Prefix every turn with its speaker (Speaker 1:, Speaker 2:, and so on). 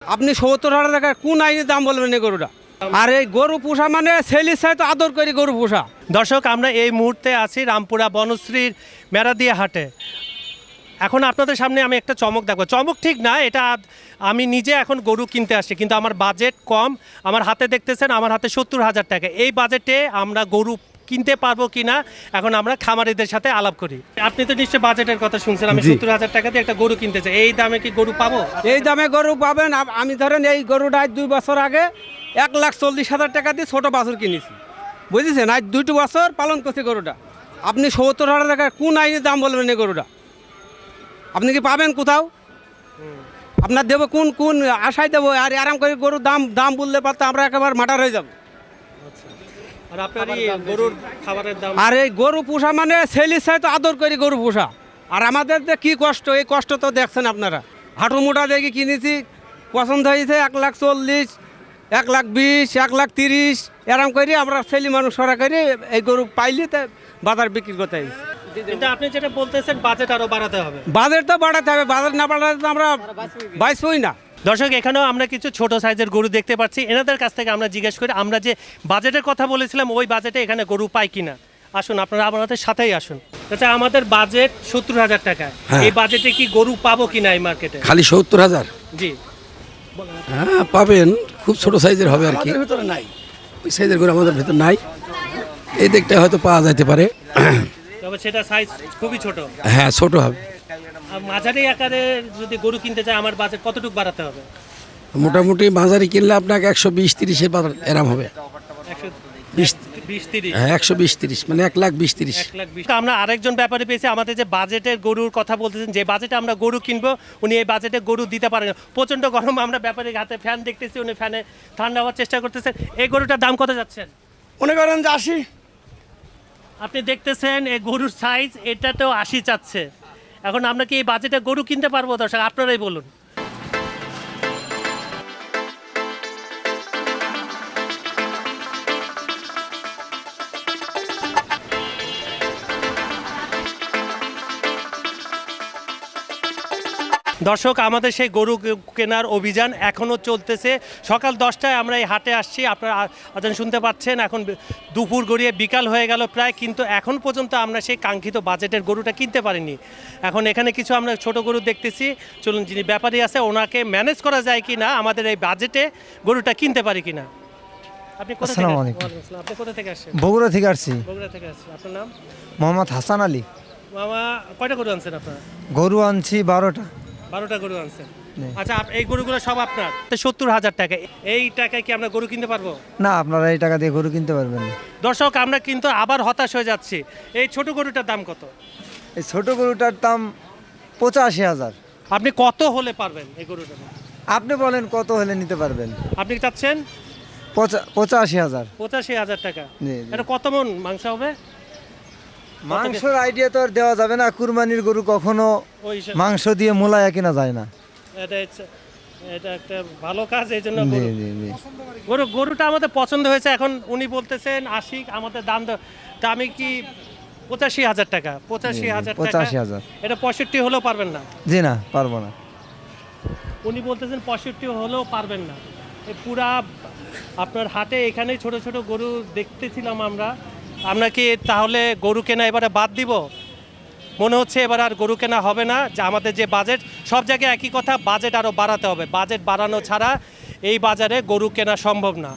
Speaker 1: আপনি ৭০,০০০ টাকা কোন আইনে দাম বলবেন এই গরুটা? আর এই গরু পোষা মানে ছেলের সাথে আদর করে গরু পোষা।
Speaker 2: দর্শক, আমরা এই মুহূর্তে আছি রামপুরা বনশ্রীর মেরাদিয়া হাটে। এখন আপনাদের সামনে আমি একটা চমক দেখবো। চমক ঠিক না, এটা আমি নিজে এখন গরু কিনতে আসছি, কিন্তু আমার বাজেট কম। আমার হাতে দেখতেছেন, আমার হাতে ৭০,০০০ টাকা। এই বাজেটে আমরা গরু কিনতে পারবো কিনা এখন আমরা খামারিদের সাথে আলাপ করি। আপনি তো নিশ্চয়ই বাজেটের কথা শুনছেন। আমি ৭০,০০০ টাকা দিয়ে একটা গরু কিনতে চাই, এই দামে কি গরু পাবো?
Speaker 1: এই দামে গরু পাবেন। আমি ধরেন এই গরুটা ২ বছর আগে ১,৪০,০০০ টাকা দিয়ে ছোট বাছুর কিনেছি, বুঝেছেন? আজ ২টো বছর পালন করছে গরুটা। আপনি ৭০,০০০ টাকা কোন আইনে দাম বলবেন এই গরুটা? আপনি কি পাবেন কোথাও? আপনার দেবো কোন কোন আশায় দেবো? আর আরাম করে গরুর দাম দাম বললে পারতো আমরা একেবারে মাটার হয়ে যাবো।
Speaker 2: আর আপনার এই গরুর খাবারের দাম?
Speaker 1: আর এই গরু পোষা মানে ছেলের সাথে আদর করে গরু পোষা। আর আমাদের যে কী কষ্ট, এই কষ্ট তো দেখছেন আপনারা। হাঁটু মোটা দেখে কিনেছি, পছন্দ হয়েছে ১,৪০,০০০, ১,২০,০০০, ১,৩০,০০০ এরম করে আমরা ছেলে মানুষ সরা করে এই গরু পাইলি তা বাজার বিক্রি করতে হয়।
Speaker 2: কিন্তু আপনি যেটা বলতেছেন বাজেট আরও বাড়াতে হবে।
Speaker 1: বাজার তো বাড়াতে হবে, বাজার না বাড়ালে তো আমরা বাইসবই না।
Speaker 2: দর্শক, এখানেও আমরা কিছু ছোট সাইজের গরু দেখতে পাচ্ছি। এনাদের কাছ থেকে আমরা জিজ্ঞেস করি আমরা যে বাজেটের কথা বলেছিলাম ওই বাজেটে এখানে গরু পাই কিনা। আসুন, আপনারা আমাদের সাথেই আসুন। আচ্ছা, আমাদের বাজেট ৭০,০০০ টাকা। এই বাজেটে কি গরু পাবো কিনা এই মার্কেটে?
Speaker 3: খালি ৭০,০০০?
Speaker 2: জি,
Speaker 3: হ্যাঁ পাবেন, খুব ছোট সাইজের হবে আর কি।
Speaker 4: ভিতরে নাই,
Speaker 3: ওই সাইজের গরু আমাদের ভেতর নাই। এই দিকটা হয়তো পাওয়া যেতে পারে।
Speaker 2: তবে সেটা সাইজ খুবই ছোট।
Speaker 3: হ্যাঁ, ছোট হবে।
Speaker 2: আর মাঝারি আকারে যদি গরু কিনতে চাই আমার বাজেট কতটুকু বাড়াতে হবে?
Speaker 3: মোটামুটি বাজারে কিনলে আপনাকে ১২০-৩০-এর বাজার এরাম হবে।
Speaker 2: ১২০-৩০?
Speaker 3: হ্যাঁ, ১২০-৩০ মানে ১,২০,৩০।
Speaker 2: ১,২০,০০০। আমরা আরেকজন ব্যাপারে পেয়েছি, আমাদের যে বাজেটের গরুর কথা বলতেছেন, যে বাজেটে আমরা গরু কিনবো উনি এই বাজেটে গরু দিতে পারেন না। প্রচণ্ড গরম, আমরা ব্যাপারে হাতে ফ্যান দেখতেছি, উনি ফ্যানে ঠান্ডা হওয়ার চেষ্টা করতেছেন। এই গরুটার দাম কত যাচ্ছেন?
Speaker 4: মনে করেন যে ৮০।
Speaker 2: আপনি দেখতেছেন এই গরুর সাইজ, এটাতেও ৮০ চাচ্ছে। এখন আমরা কি এই বাজেটে গরু কিনতে পারবো? দর্শক, আপনারাই বলুন। দর্শক, আমাদের সেই গরু কেনার অভিযান এখনও চলতেছে। সকাল 10টায় আমরা এই হাটে আসছি, আপনারা আজান শুনতে পাচ্ছেন। এখন দুপুর গড়িয়ে বিকাল হয়ে গেল প্রায়, কিন্তু এখন পর্যন্ত আমরা সেই কাঙ্ক্ষিত বাজেটের গরুটা কিনতে পারিনি। এখন এখানে কিছু আমরা ছোট গরু দেখতেছি। চলুন, যিনি ব্যাপারী আছে ওনাকে ম্যানেজ করা যায় কি না, আমাদের এই বাজেটে গরুটা কিনতে পারি কিনা। আপনি কোথা থেকে আসছেন? ওয়ালাইকুম আসসালাম। আপনি কোথা থেকে আসছেন?
Speaker 5: বগুড়া থেকে আসছি।
Speaker 2: বগুড়া থেকে আসছেন। আপনার নাম?
Speaker 5: মোহাম্মদ হাসান আলী।
Speaker 2: মামা, কয়টা গরু আনছেন আপনারা?
Speaker 5: গরু আনছি 12টা।
Speaker 2: 12টা গরু আনছেন। আচ্ছা, এই গরুগুলো সব আপনার? ৭০,০০০ টাকা। এই টাকায় কি আমরা গরু কিনতে পারবো?
Speaker 5: না, আপনারা এই টাকা দিয়ে গরু কিনতে পারবেন না।
Speaker 2: দর্শক, আমরা কিন্তু আবার হতাশ হয়ে যাচ্ছি। এই ছোট গরুটার দাম কত?
Speaker 5: এই ছোট গরুটার দাম 85,000।
Speaker 2: আপনি কত হলে পারবেন এই গরুটা?
Speaker 5: আপনি বলেন কত হলে নিতে পারবেন?
Speaker 2: আপনি চাচ্ছেন
Speaker 5: 85,000।
Speaker 2: 85,000 টাকা।
Speaker 5: জি, জি।
Speaker 2: এটা কত মন মাংস হবে?
Speaker 5: মাংসের আইডিয়া তো আর দেওয়া যাবে না। কুরবানির গরু কখনো
Speaker 2: ওই হিসাবে
Speaker 5: মাংস দিয়ে মোলায়া কিনা যায় না।
Speaker 2: এটা একটা ভালো কাজ, এই জন্য
Speaker 5: জি জি জি।
Speaker 2: গরুটা আমাদের পছন্দ হয়েছে। এখন উনি বলতেছেন ৮০, আমাদের দাম তা আমি কি 85,000 টাকা? 85,000 টাকা।
Speaker 5: 85,000।
Speaker 2: এটা 65 হলেও পারবেন না?
Speaker 5: জি না, পারবো না।
Speaker 2: উনি বলতেছেন 65 হলেও পারবেন না। এই পুরা আপনার হাটে এখানেই ছোট ছোট গরু দেখতেছিলাম আমরা কি তাহলে গরু কেনা এবারে বাদ দিব? মনে হচ্ছে এবার আর গরু কেনা হবে না। যে আমাদের যে বাজেট, সব জায়গায় একই কথা, বাজেট আরও বাড়াতে হবে। বাজেট বাড়ানো ছাড়া এই বাজারে গরু কেনা সম্ভব না।